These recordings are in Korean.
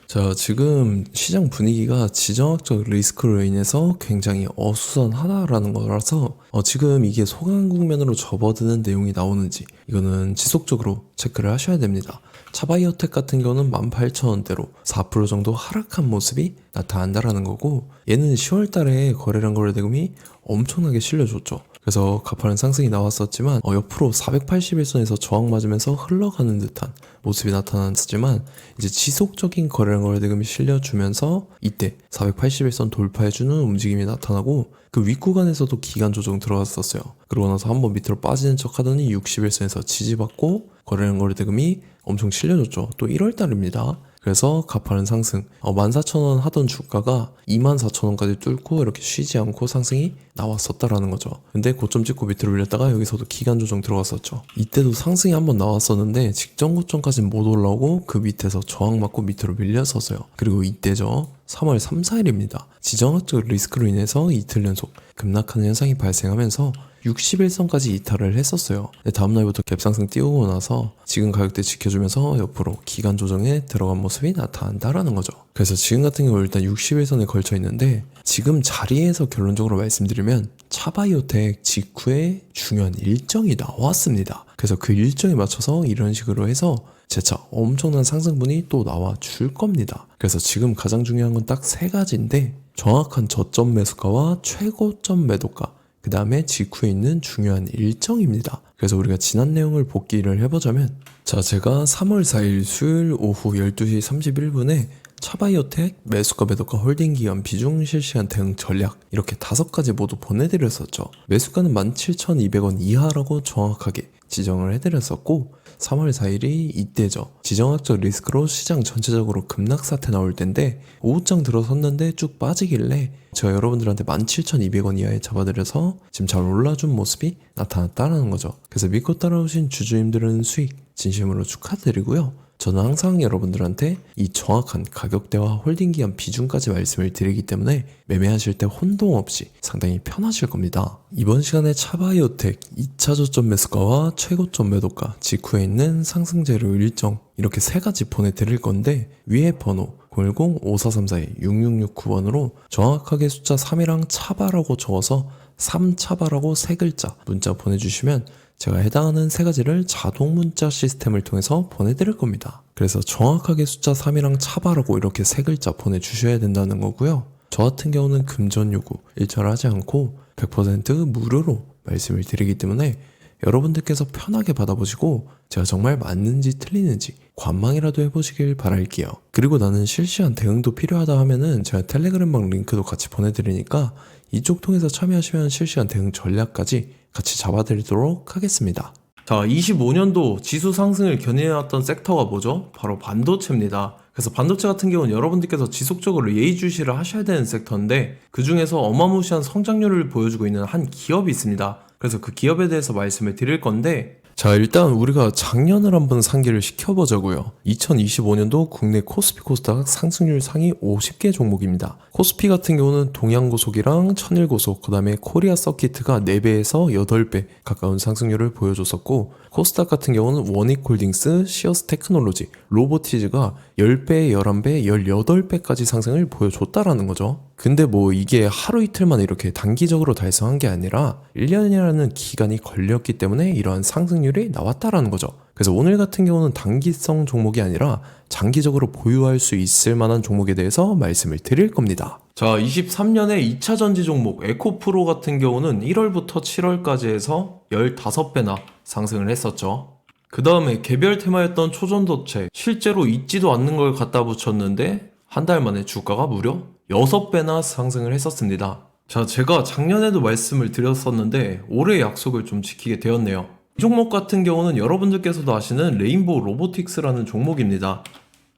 자, 지금 시장 분위기가 지정학적 리스크로 인해서 굉장히 어수선하다라는 거라서 지금 이게 소강 국면으로 접어드는 내용이 나오는지 이거는 지속적으로 체크를 하셔야 됩니다. 차바이오텍 같은 경우는 18,000원대로 4% 정도 하락한 모습이 나타난다라는 거고, 얘는 10월 달에 거래량 거래대금이 엄청나게 실려줬죠. 그래서 가파른 상승이 나왔었지만 옆으로 481선에서 저항 맞으면서 흘러가는 듯한 모습이 나타났지만, 이제 지속적인 거래량 거래대금이 실려주면서 이때 481선 돌파해주는 움직임이 나타나고, 그 윗구간에서도 기간 조정 들어갔었어요. 그러고 나서 한번 밑으로 빠지는 척 하더니 61선에서 지지받고 거래량 거래대금이 엄청 실려줬죠. 또 1월 달입니다. 그래서 가파른 상승, 14,000원 하던 주가가 24,000원까지 뚫고 이렇게 쉬지 않고 상승이 나왔었다라는 거죠. 근데 고점 찍고 밑으로 밀렸다가 여기서도 기간 조정 들어갔었죠. 이때도 상승이 한번 나왔었는데 직전 고점까지는 못 올라오고 그 밑에서 저항 맞고 밑으로 밀렸었어요. 그리고 이때죠. 3월 3, 4일입니다. 지정학적 리스크로 인해서 이틀 연속 급락하는 현상이 발생하면서 61선까지 이탈을 했었어요. 다음날부터 갭상승 띄우고 나서 지금 가격대 지켜주면서 옆으로 기간 조정에 들어간 모습이 나타난다라는 거죠. 그래서 지금 같은 경우 일단 61선에 걸쳐 있는데, 지금 자리에서 결론적으로 말씀드리면 차바이오텍 직후에 중요한 일정이 나왔습니다. 그래서 그 일정에 맞춰서 이런 식으로 해서 재차 엄청난 상승분이 또 나와 줄 겁니다. 그래서 지금 가장 중요한 건 딱 세 가지인데, 정확한 저점 매수가와 최고점 매도가, 그 다음에 직후에 있는 중요한 일정입니다. 그래서 우리가 지난 내용을 복기를 해보자면, 자, 제가 3월 4일 수요일 오후 12시 31분에 차바이오텍 매수가 매도가 홀딩 기간 비중 실시간 대응 전략 이렇게 5가지 모두 보내드렸었죠. 매수가는 17,200원 이하라고 정확하게 지정을 해드렸었고, 3월 4일이 이때죠. 지정학적 리스크로 시장 전체적으로 급락 사태 나올 텐데 오후장 들어섰는데 쭉 빠지길래 제가 여러분들한테 17,200원 이하에 잡아드려서 지금 잘 올라준 모습이 나타났다는 거죠. 그래서 믿고 따라오신 주주님들은 수익 진심으로 축하드리고요. 저는 항상 여러분들한테 이 정확한 가격대와 홀딩기간 비중까지 말씀을 드리기 때문에 매매하실 때 혼동 없이 상당히 편하실 겁니다. 이번 시간에 차바이오텍 2차 저점 매수가와 최고점 매도가, 직후에 있는 상승재료 일정 이렇게 세 가지 보내드릴 건데, 위에 번호 010-5434-6669번으로 정확하게 숫자 3이랑 차바라고 적어서 3차바라고 세 글자 문자 보내주시면 제가 해당하는 세 가지를 자동 문자 시스템을 통해서 보내드릴 겁니다. 그래서 정확하게 숫자 3이랑 차바라고 이렇게 세 글자 보내주셔야 된다는 거고요. 저 같은 경우는 금전 요구 일절하지 않고 100% 무료로 말씀을 드리기 때문에 여러분들께서 편하게 받아보시고 제가 정말 맞는지 틀리는지 관망이라도 해보시길 바랄게요. 그리고 나는 실시간 대응도 필요하다 하면은 제가 텔레그램방 링크도 같이 보내드리니까 이쪽 통해서 참여하시면 실시간 대응 전략까지 같이 잡아드리도록 하겠습니다. 자, 25년도 지수 상승을 견인해왔던 섹터가 뭐죠? 바로 반도체입니다. 그래서 반도체 같은 경우는 여러분들께서 지속적으로 예의주시를 하셔야 되는 섹터인데, 그 중에서 어마무시한 성장률을 보여주고 있는 한 기업이 있습니다. 그래서 그 기업에 대해서 말씀을 드릴 건데, 자, 일단 우리가 작년을 한번 상기를 시켜보자고요. 2025년도 국내 코스피 코스닥 상승률 상위 50개 종목입니다. 코스피 같은 경우는 동양고속이랑 천일고속, 그 다음에 코리아 서키트가 4배에서 8배 가까운 상승률을 보여줬었고, 코스닥 같은 경우는 원익홀딩스, 시어스 테크놀로지, 로보티즈가 10배, 11배, 18배까지 상승을 보여줬다라는 거죠. 근데 뭐 이게 하루 이틀만 이렇게 단기적으로 달성한 게 아니라 1년이라는 기간이 걸렸기 때문에 이러한 상승률이 나왔다라는 거죠. 그래서 오늘 같은 경우는 단기성 종목이 아니라 장기적으로 보유할 수 있을 만한 종목에 대해서 말씀을 드릴 겁니다. 자, 23년에 2차 전지 종목 에코프로 같은 경우는 1월부터 7월까지 해서 15배나 상승을 했었죠. 그 다음에 개별 테마였던 초전도체, 실제로 있지도 않는 걸 갖다 붙였는데 한 달 만에 주가가 무려 6배나 상승을 했었습니다. 자, 제가 작년에도 말씀을 드렸었는데 올해 약속을 좀 지키게 되었네요. 이 종목 같은 경우는 여러분들께서도 아시는 레인보우 로보틱스라는 종목입니다.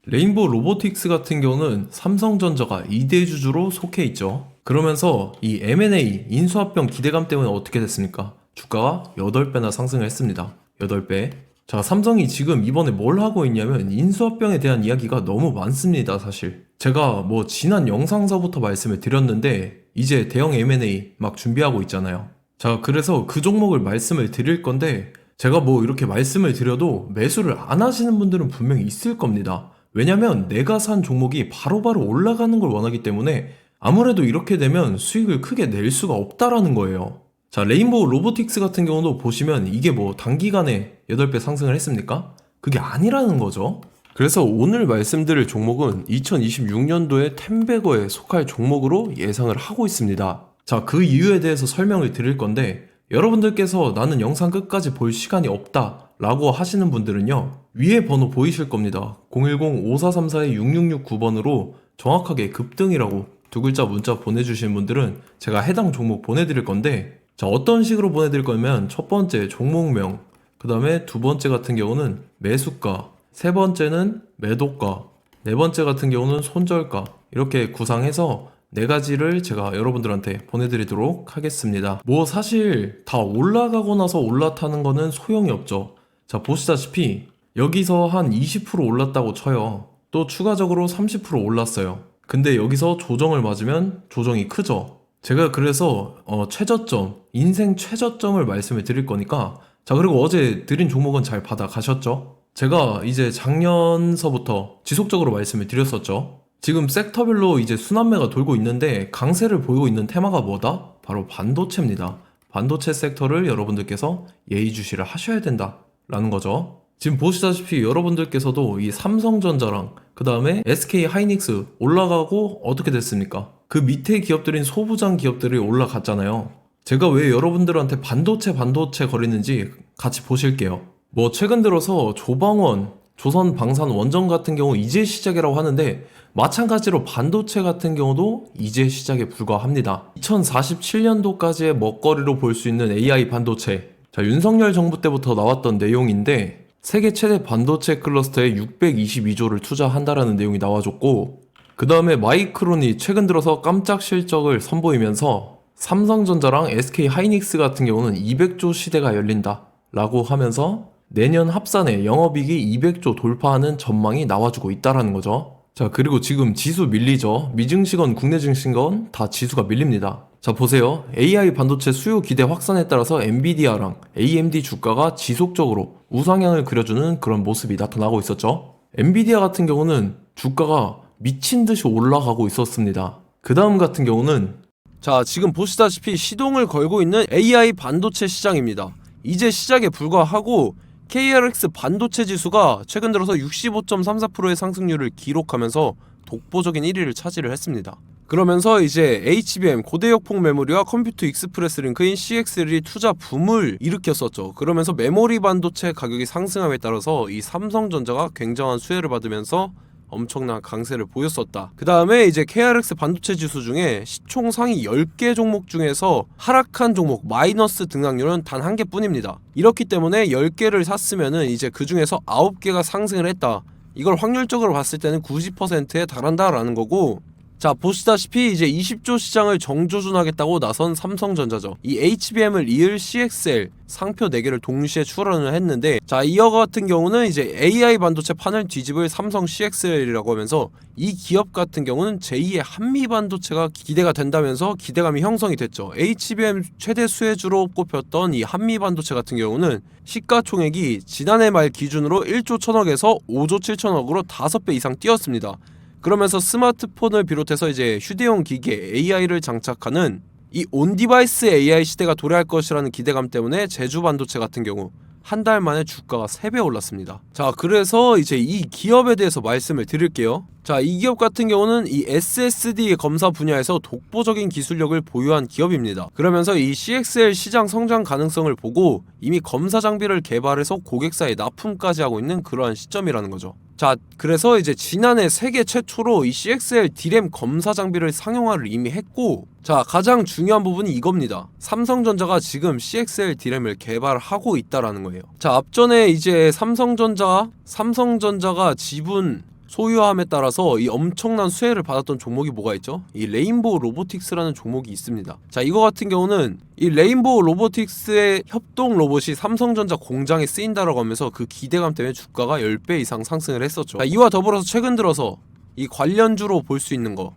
레인보우 로보틱스 같은 경우는 삼성전자가 2대 주주로 속해 있죠. 그러면서 이 M&A 인수합병 기대감 때문에 어떻게 됐습니까? 주가가 8배나 상승을 했습니다. 8배. 자, 삼성이 지금 이번에 뭘 하고 있냐면 인수합병에 대한 이야기가 너무 많습니다, 사실. 제가 뭐 지난 영상서부터 말씀을 드렸는데 이제 대형 M&A 막 준비하고 있잖아요. 자, 그래서 그 종목을 말씀을 드릴 건데, 제가 뭐 이렇게 말씀을 드려도 매수를 안 하시는 분들은 분명히 있을 겁니다. 왜냐면 내가 산 종목이 바로바로 올라가는 걸 원하기 때문에 아무래도 이렇게 되면 수익을 크게 낼 수가 없다라는 거예요. 자, 레인보우 로보틱스 같은 경우도 보시면 이게 뭐 단기간에 8배 상승을 했습니까? 그게 아니라는 거죠. 그래서 오늘 말씀드릴 종목은 2026년도에 템베거에 속할 종목으로 예상을 하고 있습니다. 자, 그 이유에 대해서 설명을 드릴 건데 여러분들께서 나는 영상 끝까지 볼 시간이 없다 라고 하시는 분들은요, 위에 번호 보이실 겁니다. 010-5434-6669번으로 정확하게 급등이라고 두 글자 문자 보내주신 분들은 제가 해당 종목 보내드릴 건데, 자, 어떤 식으로 보내드릴 거냐면 첫 번째 종목명, 그 다음에 두 번째 같은 경우는 매수가, 세 번째는 매도가, 네 번째 같은 경우는 손절가, 이렇게 구상해서 네 가지를 제가 여러분들한테 보내드리도록 하겠습니다. 뭐 사실 다 올라가고 나서 올라타는 거는 소용이 없죠. 자, 보시다시피 여기서 한 20% 올랐다고 쳐요. 또 추가적으로 30% 올랐어요. 근데 여기서 조정을 맞으면 조정이 크죠. 제가 그래서 최저점, 인생 최저점을 말씀을 드릴 거니까, 자, 그리고 어제 드린 종목은 잘 받아가셨죠? 제가 이제 작년서부터 지속적으로 말씀을 드렸었죠. 지금 섹터별로 이제 순환매가 돌고 있는데 강세를 보이고 있는 테마가 뭐다? 바로 반도체입니다. 반도체 섹터를 여러분들께서 예의주시를 하셔야 된다라는 거죠. 지금 보시다시피 여러분들께서도 이 삼성전자랑 그 다음에 SK 하이닉스 올라가고 어떻게 됐습니까? 그 밑에 기업들인 소부장 기업들이 올라갔잖아요. 제가 왜 여러분들한테 반도체 거리는지 같이 보실게요. 뭐 최근 들어서 조방원, 조선방산 원전 같은 경우 이제 시작이라고 하는데 마찬가지로 반도체 같은 경우도 이제 시작에 불과합니다. 2047년도까지의 먹거리로 볼 수 있는 AI 반도체. 자, 윤석열 정부 때부터 나왔던 내용인데 세계 최대 반도체 클러스터에 622조를 투자한다라는 내용이 나와줬고, 그 다음에 마이크론이 최근 들어서 깜짝 실적을 선보이면서 삼성전자랑 SK 하이닉스 같은 경우는 200조 시대가 열린다 라고 하면서 내년 합산에 영업이익이 200조 돌파하는 전망이 나와주고 있다라는 거죠. 자, 그리고 지금 지수 밀리죠. 미증시건 국내 증시건 다 지수가 밀립니다. 자, 보세요. AI 반도체 수요 기대 확산에 따라서 엔비디아랑 AMD 주가가 지속적으로 우상향을 그려주는 그런 모습이 나타나고 있었죠. 엔비디아 같은 경우는 주가가 미친 듯이 올라가고 있었습니다. 그 다음 같은 경우는, 자, 지금 보시다시피 시동을 걸고 있는 AI 반도체 시장입니다. 이제 시작에 불과하고 KRX 반도체 지수가 최근 들어서 65.34%의 상승률을 기록하면서 독보적인 1위를 차지를 했습니다. 그러면서 이제 HBM 고대역폭 메모리와 컴퓨터 익스프레스 링크인 CXL이 투자 붐을 일으켰었죠. 그러면서 메모리 반도체 가격이 상승함에 따라서 이 삼성전자가 굉장한 수혜를 받으면서 엄청난 강세를 보였었다. 그 다음에 이제 KRX 반도체 지수 중에 시총 상위 10개 종목 중에서 하락한 종목 마이너스 등락률은 단 1개 뿐입니다. 이렇기 때문에 10개를 샀으면은 이제 그 중에서 9개가 상승을 했다. 이걸 확률적으로 봤을 때는 90%에 달한다라는 거고, 자, 보시다시피 이제 20조 시장을 정조준하겠다고 나선 삼성전자죠. 이 HBM을 이을 CXL 상표 4개를 동시에 출원을 했는데, 자, 이어 같은 경우는 이제 AI 반도체 판을 뒤집을 삼성 CXL이라고 하면서 이 기업 같은 경우는 제2의 한미 반도체가 기대가 된다면서 기대감이 형성이 됐죠. HBM 최대 수혜주로 꼽혔던 이 한미 반도체 같은 경우는 시가총액이 지난해 말 기준으로 1조 1000억에서 5조 7천억으로 5배 이상 뛰었습니다. 그러면서 스마트폰을 비롯해서 이제 휴대용 기기에 AI를 장착하는 이 온디바이스 AI 시대가 도래할 것이라는 기대감 때문에 제주 반도체 같은 경우 한 달 만에 주가가 3배 올랐습니다. 자, 그래서 이제 이 기업에 대해서 말씀을 드릴게요. 자, 이 기업 같은 경우는 이 SSD 검사 분야에서 독보적인 기술력을 보유한 기업입니다. 그러면서 이 CXL 시장 성장 가능성을 보고 이미 검사 장비를 개발해서 고객사에 납품까지 하고 있는 그러한 시점이라는 거죠. 자, 그래서 이제 지난해 세계 최초로 이 CXL D램 검사 장비를 상용화를 이미 했고, 자, 가장 중요한 부분이 이겁니다. 삼성전자가 지금 CXL D램을 개발하고 있다라는 거예요. 자, 앞전에 이제 삼성전자가 지분 소유함에 따라서 이 엄청난 수혜를 받았던 종목이 뭐가 있죠? 이 레인보우 로보틱스라는 종목이 있습니다. 자, 이거 같은 경우는 이 레인보우 로보틱스의 협동 로봇이 삼성전자 공장에 쓰인다라고 하면서 그 기대감 때문에 주가가 10배 이상 상승을 했었죠. 자, 이와 더불어서 최근 들어서 이 관련주로 볼 수 있는 거,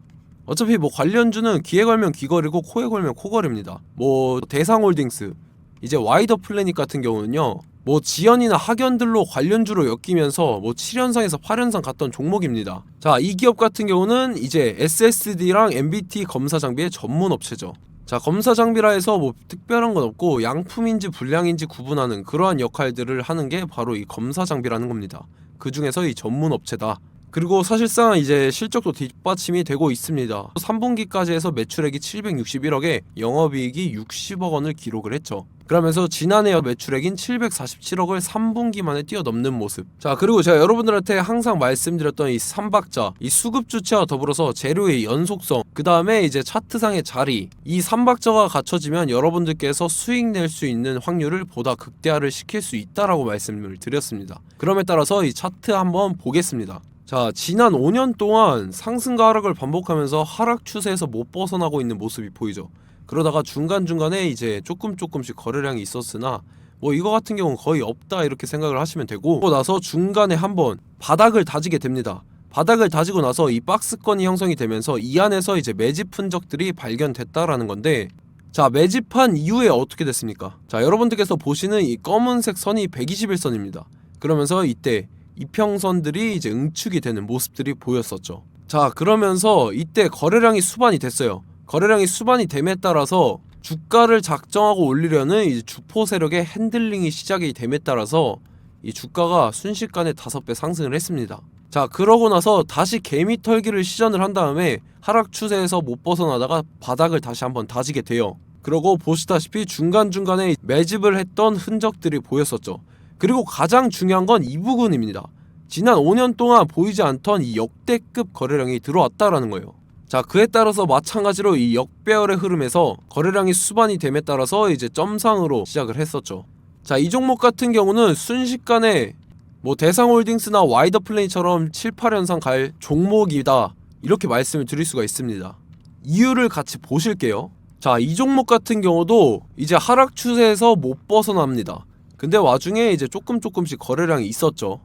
어차피 뭐 관련주는 귀에 걸면 귀걸이고 코에 걸면 코걸입니다. 뭐 대상홀딩스, 이제 와이더 플래닛 같은 경우는요, 뭐 지연이나 학연들로 관련주로 엮이면서 뭐 7연상에서 8연상 갔던 종목입니다. 자, 이 기업 같은 경우는 이제 SSD랑 MBT 검사 장비의 전문 업체죠. 자, 검사 장비라 해서 뭐 특별한 건 없고 양품인지 불량인지 구분하는 그러한 역할들을 하는 게 바로 이 검사 장비라는 겁니다. 그 중에서 이 전문 업체다. 그리고 사실상 이제 실적도 뒷받침이 되고 있습니다. 3분기까지 해서 매출액이 761억에 영업이익이 60억 원을 기록을 했죠. 그러면서 지난해 매출액인 747억을 3분기 만에 뛰어넘는 모습. 자, 그리고 제가 여러분들한테 항상 말씀드렸던 이 3박자, 이 수급 주체와 더불어서 재료의 연속성, 그 다음에 이제 차트상의 자리, 이 3박자가 갖춰지면 여러분들께서 수익 낼 수 있는 확률을 보다 극대화를 시킬 수 있다라고 말씀을 드렸습니다. 그럼에 따라서 이 차트 한번 보겠습니다. 자, 지난 5년 동안 상승과 하락을 반복하면서 하락 추세에서 못 벗어나고 있는 모습이 보이죠. 그러다가 중간중간에 이제 조금씩 거래량이 있었으나 뭐 이거 같은 경우는 거의 없다 이렇게 생각을 하시면 되고, 그러고 나서 중간에 한번 바닥을 다지게 됩니다. 바닥을 다지고 나서 이 박스권이 형성이 되면서 이 안에서 이제 매집 흔적들이 발견됐다라는 건데, 자, 매집한 이후에 어떻게 됐습니까? 자, 여러분들께서 보시는 이 검은색 선이 121선입니다. 그러면서 이때 이평선들이 이제 응축이 되는 모습들이 보였었죠. 자, 그러면서 이때 거래량이 수반이 됐어요. 거래량이 수반이 됨에 따라서 주가를 작정하고 올리려는 이제 주포 세력의 핸들링이 시작이 됨에 따라서 이 주가가 순식간에 5배 상승을 했습니다. 자, 그러고 나서 다시 개미 털기를 시전을 한 다음에 하락 추세에서 못 벗어나다가 바닥을 다시 한번 다지게 돼요. 그러고 보시다시피 중간중간에 매집을 했던 흔적들이 보였었죠. 그리고 가장 중요한 건 이 부분입니다. 지난 5년 동안 보이지 않던 이 역대급 거래량이 들어왔다라는 거예요. 자, 그에 따라서 마찬가지로 이 역배열의 흐름에서 거래량이 수반이 됨에 따라서 이제 점상으로 시작을 했었죠. 자, 이 종목 같은 경우는 순식간에 뭐 대상홀딩스나 와이더플레이처럼 7, 8연상 갈 종목이다 이렇게 말씀을 드릴 수가 있습니다. 이유를 같이 보실게요. 자, 이 종목 같은 경우도 이제 하락 추세에서 못 벗어납니다. 근데 와중에 이제 조금씩 거래량이 있었죠.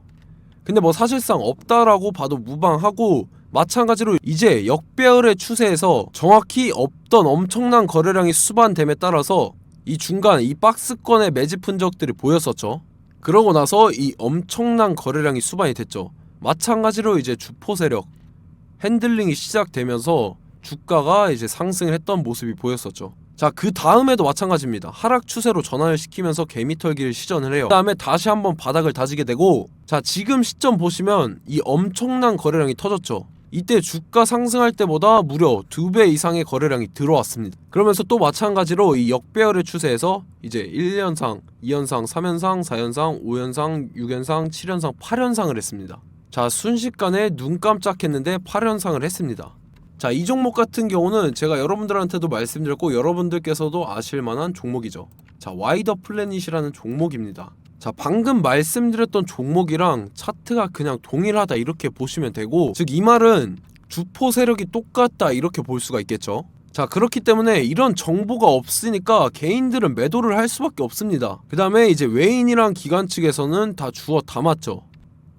근데 뭐 사실상 없다라고 봐도 무방하고, 마찬가지로 이제 역배열의 추세에서 정확히 없던 엄청난 거래량이 수반됨에 따라서 이 중간 이 박스권의 매집 흔적들이 보였었죠. 그러고 나서 이 엄청난 거래량이 수반이 됐죠. 마찬가지로 이제 주포 세력 핸들링이 시작되면서 주가가 이제 상승을 했던 모습이 보였었죠. 자, 그 다음에도 마찬가지입니다. 하락 추세로 전환을 시키면서 개미털기를 시전을 해요. 그 다음에 다시 한번 바닥을 다지게 되고, 자, 지금 시점 보시면 이 엄청난 거래량이 터졌죠. 이때 주가 상승할 때보다 무려 2배 이상의 거래량이 들어왔습니다. 그러면서 또 마찬가지로 이 역배열의 추세에서 이제 1연상, 2연상, 3연상, 4연상, 5연상, 6연상, 7연상, 8연상을 했습니다. 자, 순식간에 눈 깜짝했는데 8연상을 했습니다. 자, 이 종목 같은 경우는 제가 여러분들한테도 말씀드렸고 여러분들께서도 아실만한 종목이죠. 자, 와이더 플래닛이라는 종목입니다. 자, 방금 말씀드렸던 종목이랑 차트가 그냥 동일하다 이렇게 보시면 되고, 즉 이 말은 주포 세력이 똑같다 이렇게 볼 수가 있겠죠. 자, 그렇기 때문에 이런 정보가 없으니까 개인들은 매도를 할 수밖에 없습니다. 그 다음에 이제 외인이랑 기관 측에서는 다 주워 담았죠.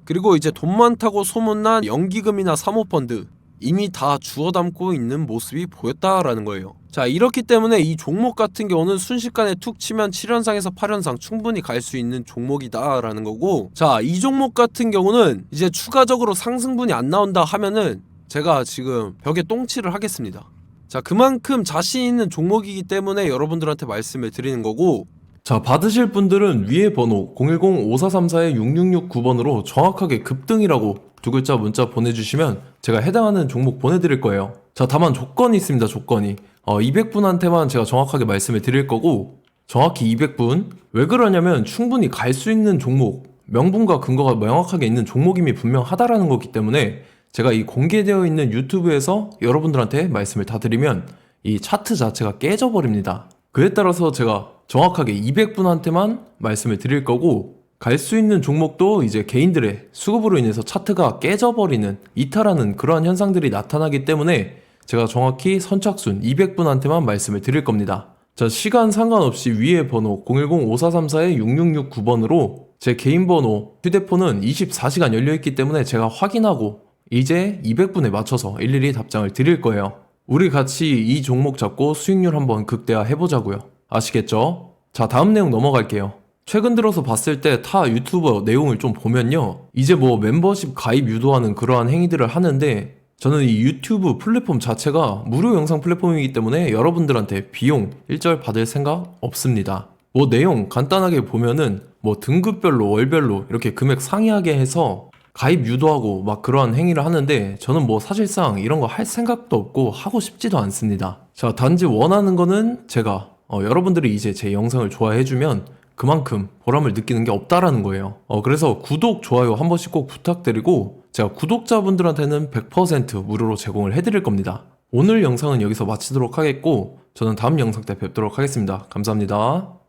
그리고 이제 돈 많다고 소문난 연기금이나 사모펀드 이미 다 주워 담고 있는 모습이 보였다라는 거예요. 자, 이렇기 때문에 이 종목 같은 경우는 순식간에 툭 치면 7연상에서 8연상 충분히 갈 수 있는 종목이다 라는 거고, 자, 이 종목 같은 경우는 이제 추가적으로 상승분이 안 나온다 하면은 제가 지금 벽에 똥칠을 하겠습니다. 자, 그만큼 자신 있는 종목이기 때문에 여러분들한테 말씀을 드리는 거고, 자, 받으실 분들은 위에 번호 010-5434-6669번으로 정확하게 급등이라고 두 글자 문자 보내주시면 제가 해당하는 종목 보내드릴 거예요. 자, 다만 조건이 있습니다. 조건이 200분한테만 제가 정확하게 말씀을 드릴 거고, 정확히 200분. 왜 그러냐면 충분히 갈 수 있는 종목, 명분과 근거가 명확하게 있는 종목임이 분명하다라는 거기 때문에 제가 이 공개되어 있는 유튜브에서 여러분들한테 말씀을 다 드리면 이 차트 자체가 깨져버립니다. 그에 따라서 제가 정확하게 200분한테만 말씀을 드릴 거고, 갈 수 있는 종목도 이제 개인들의 수급으로 인해서 차트가 깨져버리는, 이탈하는 그러한 현상들이 나타나기 때문에 제가 정확히 선착순 200분한테만 말씀을 드릴 겁니다. 자, 시간 상관없이 위에 번호 010-5434-6669번으로 제 개인 번호, 휴대폰은 24시간 열려있기 때문에 제가 확인하고 이제 200분에 맞춰서 일일이 답장을 드릴 거예요. 우리 같이 이 종목 잡고 수익률 한번 극대화 해보자고요. 아시겠죠? 자, 다음 내용 넘어갈게요. 최근 들어서 봤을 때 타 유튜버 내용을 좀 보면요. 이제 뭐 멤버십 가입 유도하는 그러한 행위들을 하는데 저는 이 유튜브 플랫폼 자체가 무료 영상 플랫폼이기 때문에 여러분들한테 비용 일절 받을 생각 없습니다. 뭐 내용 간단하게 보면은 뭐 등급별로 월별로 이렇게 금액 상이하게 해서 가입 유도하고 막 그러한 행위를 하는데 저는 뭐 사실상 이런 거 할 생각도 없고 하고 싶지도 않습니다. 자, 단지 원하는 거는 제가 여러분들이 이제 제 영상을 좋아해주면 그만큼 보람을 느끼는 게 없다라는 거예요. 그래서 구독, 좋아요 한 번씩 꼭 부탁드리고 제가 구독자분들한테는 100% 무료로 제공을 해드릴 겁니다. 오늘 영상은 여기서 마치도록 하겠고 저는 다음 영상 때 뵙도록 하겠습니다. 감사합니다.